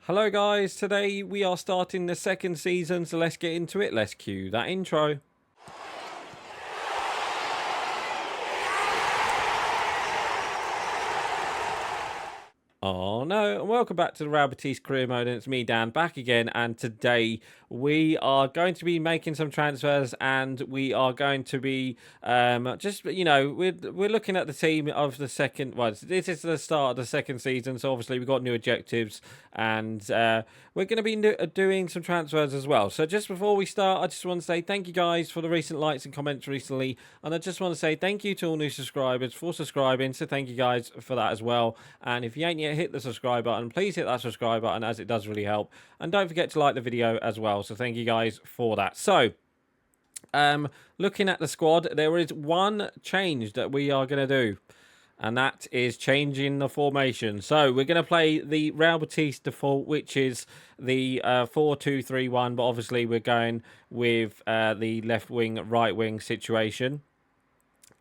Hello guys, today we are starting the second season, so let's get into it. Let's cue that intro. Oh no, and welcome back to the Real Betis Career Mode, and it's me, Dan, back again, and today we are going to be making some transfers, and we are going to be, we're looking at the team of the second, well, this is the start of the second season, so obviously we've got new objectives, and we're going to be doing some transfers as well. So just before we start, I just want to say thank you guys for the recent likes and comments recently, and I just want to say thank you to all new subscribers for subscribing, so thank you guys for that as well, and if you ain't yet hit the subscribe button, please hit that subscribe button as it does really help, and don't forget to like the video as well, so thank you guys for that. So looking at the squad, there is one change that we are going to do, and that is changing the formation. So we're going to play the Real Betis default, which is the 4-2-3-1, but obviously we're going with the left wing, right wing situation.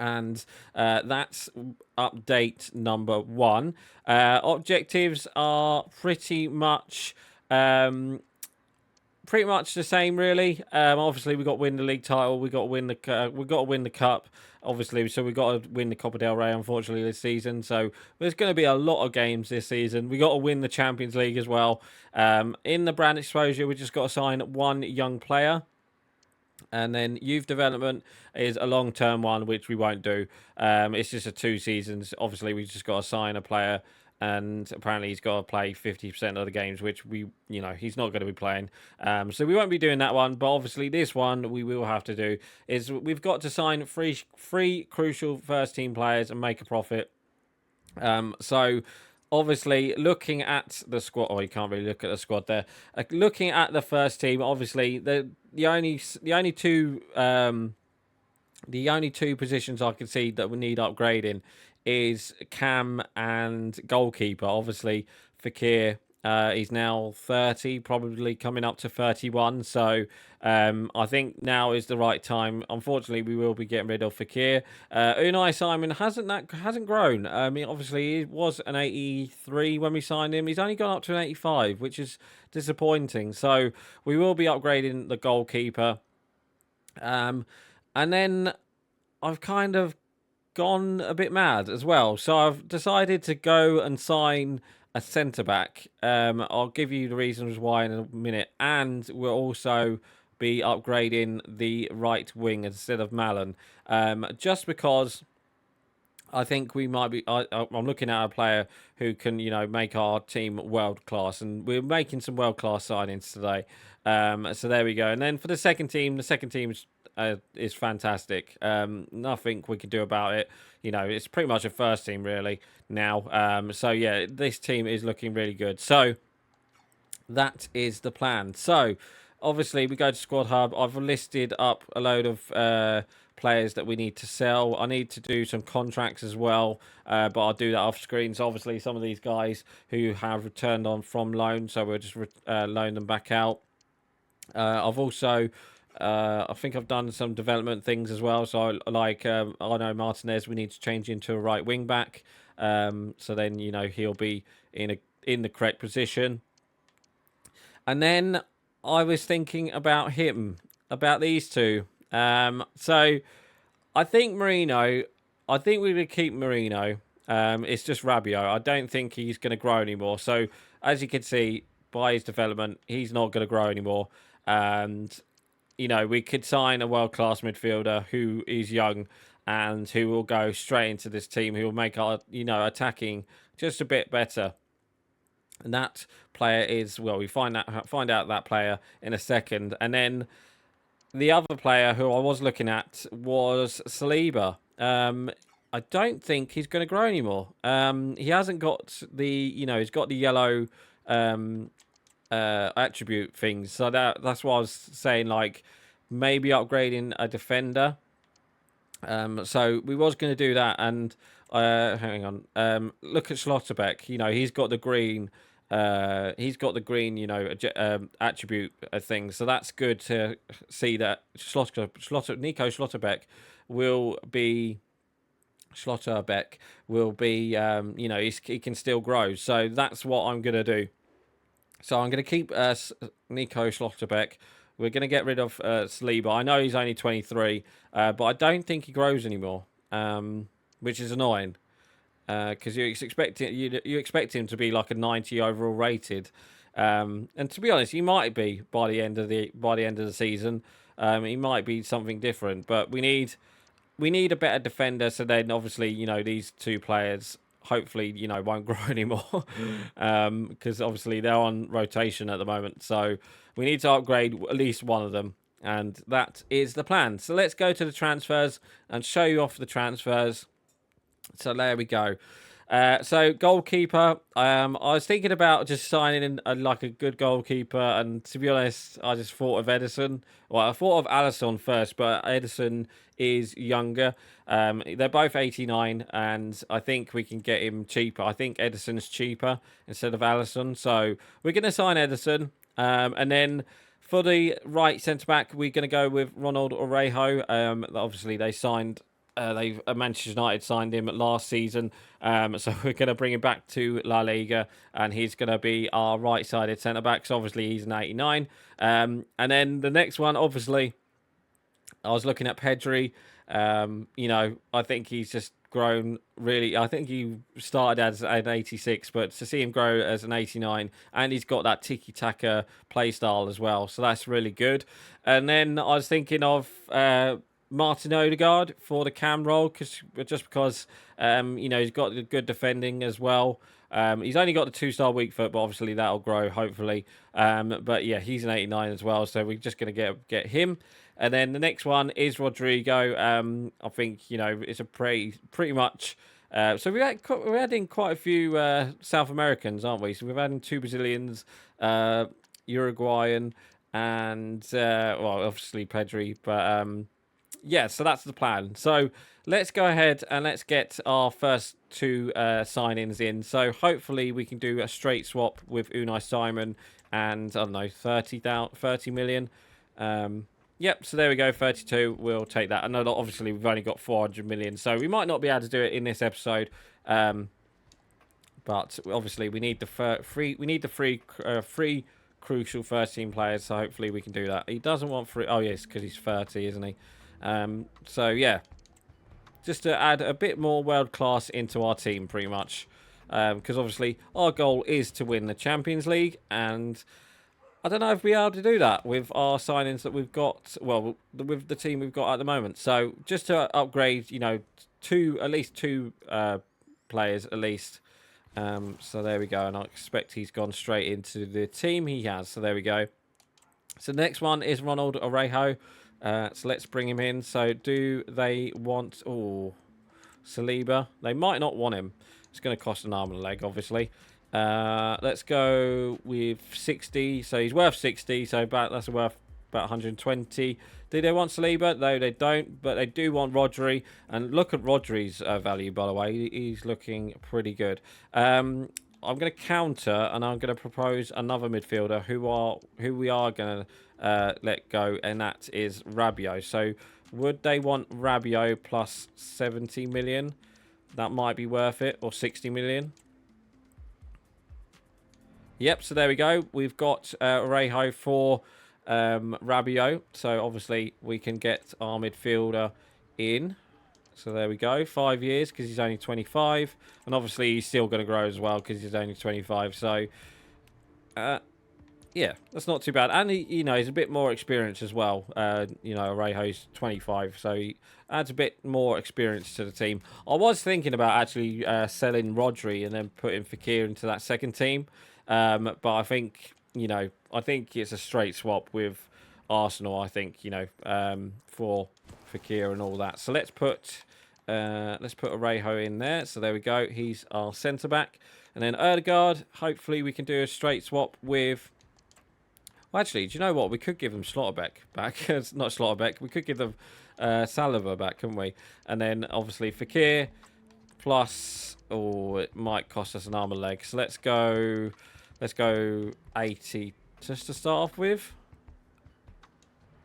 And that's update number 1. Objectives are pretty much the same, really. Obviously, we got to win the league title. We got to win the cup. Obviously, so we got to win the Copa del Rey. Unfortunately, this season. So there's going to be a lot of games this season. We got to win the Champions League as well. In the brand exposure, we just got to sign one young player. And then youth development is a long-term one, which we won't do. It's just a 2 seasons. Obviously, we just got to sign a player, and apparently he's got to play 50% of the games, which he's not going to be playing. So we won't be doing that one. But obviously, this one we will have to do is we've got to sign three crucial first-team players and make a profit. So obviously, looking at the squad, you can't really look at the squad there. Looking at the first team, obviously the only two positions I can see that we need upgrading is Cam and goalkeeper. Obviously, Fakir. He's now 30, probably coming up to 31. So I think now is the right time. Unfortunately, we will be getting rid of Fakir. Unai Simon hasn't grown. Obviously, he was an 83 when we signed him. He's only gone up to an 85, which is disappointing. So we will be upgrading the goalkeeper. And then I've kind of gone a bit mad as well. So I've decided to go and sign a centre-back. I'll give you the reasons why in a minute. And we'll also be upgrading the right wing instead of Malin. Just because I think we might be... I'm looking at a player who can, make our team world-class. And we're making some world-class signings today. So there we go. And then for the second team is fantastic. Nothing we can do about it. It's pretty much a first team really now. So yeah, this team is looking really good. So that is the plan. So obviously we go to Squad Hub. I've listed up a load of players that we need to sell. I need to do some contracts as well, but I'll do that off screen. So obviously some of these guys who have returned on from loan, so we'll just loan them back out. I've also I think I've done some development things as well. So I know Martinez, we need to change into a right wing back. So then he'll be in the correct position. And then I was thinking about these two. So I think Merino. I think we're gonna keep Merino. It's just Rabiot. I don't think he's going to grow anymore. So as you can see by his development, he's not going to grow anymore. And we could sign a world-class midfielder who is young and who will go straight into this team, who will make our, attacking just a bit better. And that player is, well, we find out that player in a second. And then the other player who I was looking at was Saliba. I don't think he's going to grow anymore. He hasn't got he's got the yellow attribute things. So that's what I was saying, like maybe upgrading a defender. So we was going to do that, and hang on. Look at Schlotterbeck. He's got the green. Attribute thing. So that's good to see that Nico Schlotterbeck will be. He can still grow. So that's what I'm going to do. So I'm going to keep Nico Schlotterbeck. We're going to get rid of Saliba. I know he's only 23, but I don't think he grows anymore, which is annoying because you expect him to be like a 90 overall rated, and to be honest, he might be by the end of the season. He might be something different, but we need a better defender. So then, obviously, these two players hopefully won't grow anymore because obviously they're on rotation at the moment. So we need to upgrade at least one of them, and that is the plan. So let's go to the transfers and show you off the transfers. So there we go. So goalkeeper, I was thinking about just signing in like a good goalkeeper, and to be honest, I just thought of Edison. Well, I thought of Alisson first, but Edison is younger. They're both 89, and I think we can get him cheaper. I think Edison's cheaper instead of Alisson, so we're going to sign Edison, and then. For the right centre back, we're going to go with Ronald Orejo. Obviously, Manchester United signed him last season, so we're going to bring him back to La Liga, and he's going to be our right-sided centre back. So obviously, he's an 89. And then the next one, obviously, I was looking at Pedri. I think he's just grown really. I think he started as an 86, but to see him grow as an 89, and he's got that tiki-taka play style as well, so that's really good. And then I was thinking of Martin Odegaard for the cam role, because he's got the good defending as well. He's only got the 2-star weak foot, but obviously that'll grow hopefully. But yeah, he's an 89 as well, so we're just going to get him. And then the next one is Rodrigo. I think it's a pretty much. So we're adding quite a few South Americans, aren't we? So we're adding 2 Brazilians, Uruguayan, and well, obviously Pedri. But yeah, so that's the plan. So let's go ahead and let's get our first 2 signings in. So hopefully we can do a straight swap with Unai Simon and, I don't know, 30 million. Yep, so there we go, 32. We'll take that. I know that obviously we've only got 400 million, so we might not be able to do it in this episode. But obviously we need the free crucial first team players, so hopefully we can do that. He doesn't want free. Oh yes, because he's 30, isn't he? So yeah, just to add a bit more world class into our team, pretty much, because obviously our goal is to win the Champions League, and I don't know if we're able to do that with our signings that we've got. Well, with the team we've got at the moment. So just to upgrade, at least two players at least. So there we go, and I expect he's gone straight into the team. He has. So there we go. So the next one is Ronald Orejo. So let's bring him in. So do they want... Oh, Saliba. They might not want him. It's going to cost an arm and a leg, obviously. Let's go with 60. So he's worth 60. So that's worth about 120. Do they want Saliba? No, they don't. But they do want Rodri. And look at Rodri's value, by the way. He's looking pretty good. I'm going to counter, and I'm going to propose another midfielder who we are going to let go, and that is Rabiot. So would they want Rabiot plus 70 million? That might be worth it, or 60 million. Yep, so there we go. We've got Orejo for Rabiot. So obviously we can get our midfielder in. So there we go. 5 years because he's only 25. And obviously he's still going to grow as well because he's only 25. So, yeah, that's not too bad. And, he's a bit more experienced as well. Orejo's 25. So he adds a bit more experience to the team. I was thinking about actually selling Rodri and then putting Fekir into that second team. But I think, it's a straight swap with Arsenal, I think, for Fekir and all that. So let's put Orejo in there. So there we go. He's our centre-back. And then Odegaard, hopefully we can do a straight swap with... Well, actually, do you know what? We could give them Schlotterbeck back. It's not Schlotterbeck. We could give them Saliba back, couldn't we? And then, obviously, Fekir plus... Oh, it might cost us an arm and leg. So let's go 80 just to start off with.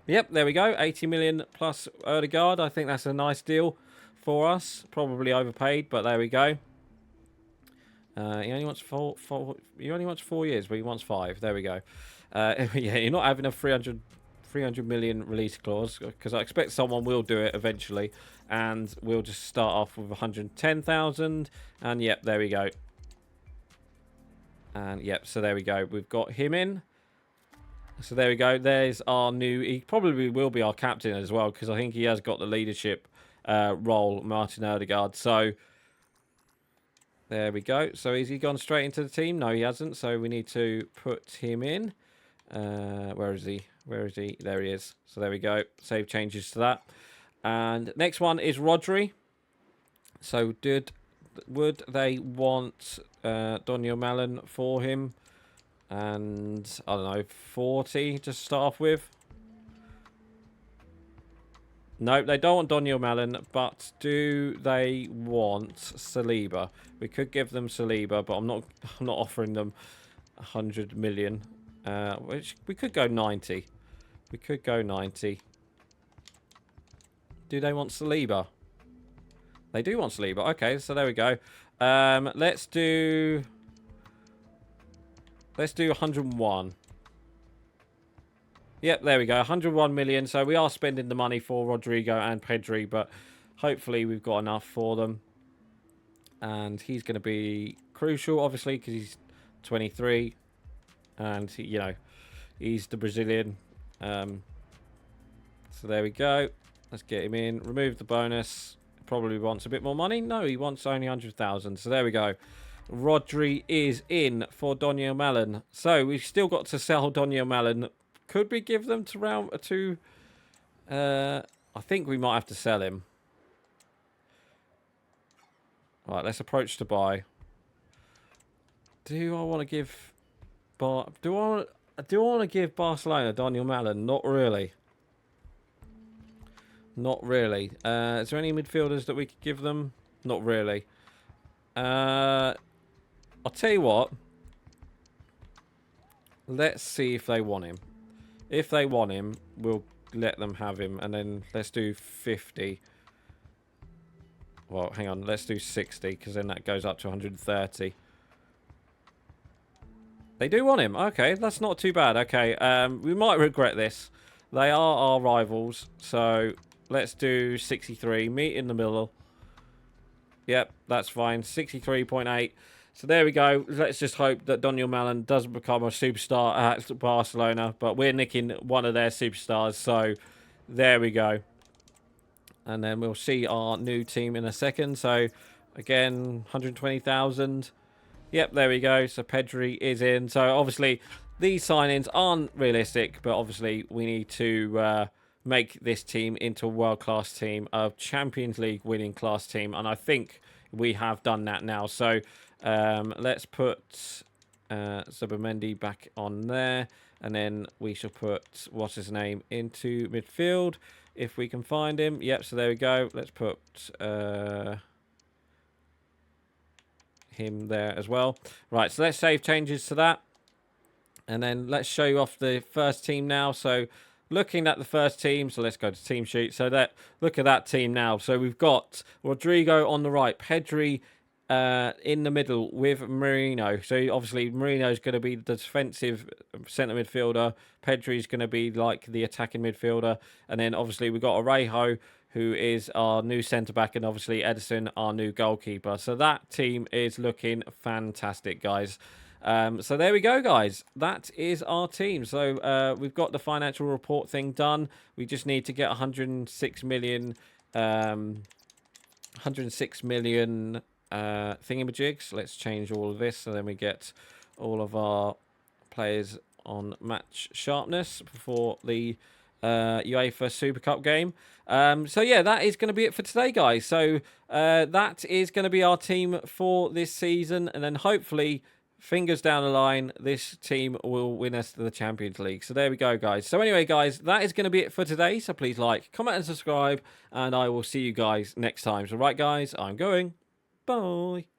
Yep, there we go. 80 million plus Odegaard. I think that's a nice deal for us. Probably overpaid, but there we go. He only wants he only wants 4 years, but he wants 5. There we go. Yeah, you're not having a 300 million release clause, because I expect someone will do it eventually, and we'll just start off with 110,000. And yep, there we go. And yep, so there we go. We've got him in. So there we go. There's our new... He probably will be our captain as well, because I think he has got the leadership role, Martin Odegaard. So there we go. So has he gone straight into the team? No, he hasn't. So we need to put him in. Where is he? Where is he? There he is. So there we go. Save changes to that. And next one is Rodri. So would they want Daniel Malen for him? And I don't know, 40 to start off with. No, they don't want Daniel Malen, but do they want Saliba? We could give them Saliba, but I'm not offering them 100 million. Which we could go 90. We could go 90. Do they want Saliba? They do want Saliba. Okay, so there we go. Let's do 101. Yep, there we go. 101 million. So we are spending the money for Rodrigo and Pedri, but hopefully we've got enough for them. And he's going to be crucial, obviously, because he's 23. And, you know, he's the Brazilian. So there we go. Let's get him in. Remove the bonus. Probably wants a bit more money. No, he wants only 100,000. So there we go. Rodri is in for Daniel Malen. So we've still got to sell Daniel Malen. Could we give them to round two? I think we might have to sell him. All right, let's approach to buy. Do I want to give do I want to give Barcelona Daniel Malen? Not really. Not really. Is there any midfielders that we could give them? Not really. I'll tell you what. Let's see if they want him. If they want him, we'll let them have him. And then let's do 50. Well, hang on. Let's do 60, because then that goes up to 130. They do want him. Okay, that's not too bad. Okay, we might regret this. They are our rivals. So let's do 63. Meet in the middle. Yep, that's fine. 63.8. So there we go. Let's just hope that Daniel Malen doesn't become a superstar at Barcelona. But we're nicking one of their superstars. So there we go. And then we'll see our new team in a second. So again, 120,000. Yep, there we go. So Pedri is in. So obviously these signings aren't realistic. But obviously we need to make this team into a world-class team, a Champions League winning class team. And I think we have done that now. So let's put Zubimendi back on there, and then we shall put what's his name into midfield if we can find him. Yep, so there we go. Let's put him there as well. Right, so let's save changes to that, and then let's show you off the first team now. So looking at the first team, so let's go to team sheet. So look at that team now. So we've got Rodrigo on the right, Pedri in the middle with Merino. So obviously Merino is going to be the defensive centre midfielder. Pedri is going to be like the attacking midfielder. And then obviously we've got Orejo, who is our new centre back, and obviously Edison, our new goalkeeper. So that team is looking fantastic, guys. So there we go, guys. That is our team. So we've got the financial report thing done. We just need to get 106 million thingamajigs. Let's change all of this, so then we get all of our players on match sharpness before the UEFA Super Cup game. So yeah, that is going to be it for today, guys. So that is going to be our team for this season, and then hopefully, fingers down the line, this team will win us the Champions League. So there we go, guys. So anyway, guys, that is going to be it for today. So please like, comment, and subscribe, and I will see you guys next time. So right, guys, I'm going. Bye.